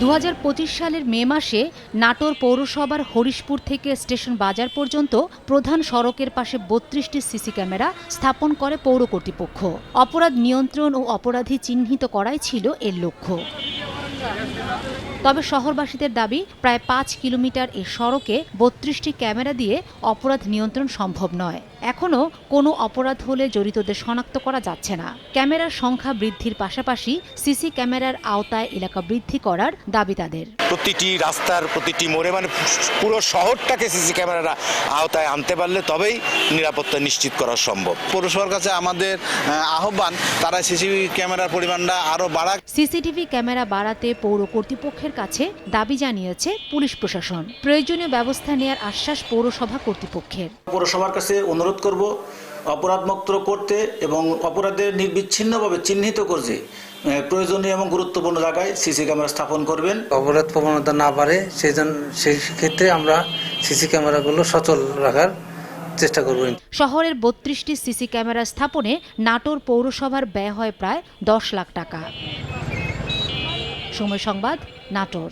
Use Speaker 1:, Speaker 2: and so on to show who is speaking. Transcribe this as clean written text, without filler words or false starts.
Speaker 1: 2025 সালের মে মাসে নাটোর পৌরসভার হরিশপুর থেকে স্টেশন বাজার পর্যন্ত প্রধান সড়কের পাশে 32টি সিসি ক্যামেরা স্থাপন করে পৌর কর্তৃপক্ষ। অপরাধ নিয়ন্ত্রণ ও অপরাধী চিহ্নিত করাই ছিল এর লক্ষ্য। তবে শহরবাসীদের দাবি, প্রায় 5 কিলোমিটার এই সড়কে 32টি ক্যামেরা দিয়ে অপরাধ নিয়ন্ত্রণ সম্ভব নয়। এখনও কোনো অপরাধ হলে জড়িতদের শনাক্ত করা যাচ্ছে না। ক্যামেরার সংখ্যা বৃদ্ধির পাশাপাশি সিসি ক্যামেরার আওতায় এলাকা বৃদ্ধি করার দাবি তাদের।
Speaker 2: প্রতিটি রাস্তার প্রতিটি মোড়ে পুরো শহরটাকে সিসি ক্যামেরার আওতায় আনতে পারলে তবেই নিরাপত্তা নিশ্চিত করা সম্ভব।
Speaker 3: পৌরসভার কাছে আমাদের আহ্বান, তারা সিসিটিভি ক্যামেরার পরিমাণটা আরও বাড়াক।
Speaker 1: সিসিটিভি ক্যামেরা বাড়াতে পৌর কর্তৃপক্ষের কাছে দাবি জানিয়েছে পুলিশ প্রশাসন। প্রয়োজনীয় ব্যবস্থা নেওয়ার আশ্বাস পৌরসভা কর্তৃপক্ষের।
Speaker 4: পৌরসভার কাছে অনুরোধ করব অপরাধমুক্ত করতে এবং অপরাধের নির্বিচ্ছিন্নভাবে চিহ্নিত করতে প্রয়োজনীয় এবং গুরুত্বপূর্ণ জায়গায় সিসি ক্যামেরা স্থাপন করবেন।
Speaker 5: অপরাধ প্রবণতা না বাড়ে সেই ক্ষেত্রে আমরা সিসি ক্যামেরাগুলো সচল রাখার চেষ্টা করব।
Speaker 1: শহরের 32টি সিসি ক্যামেরা স্থাপনে নাটোর পৌরসভার ব্যয় হয় প্রায় 10 লাখ টাকা। সময় সংবাদ, নাটোর।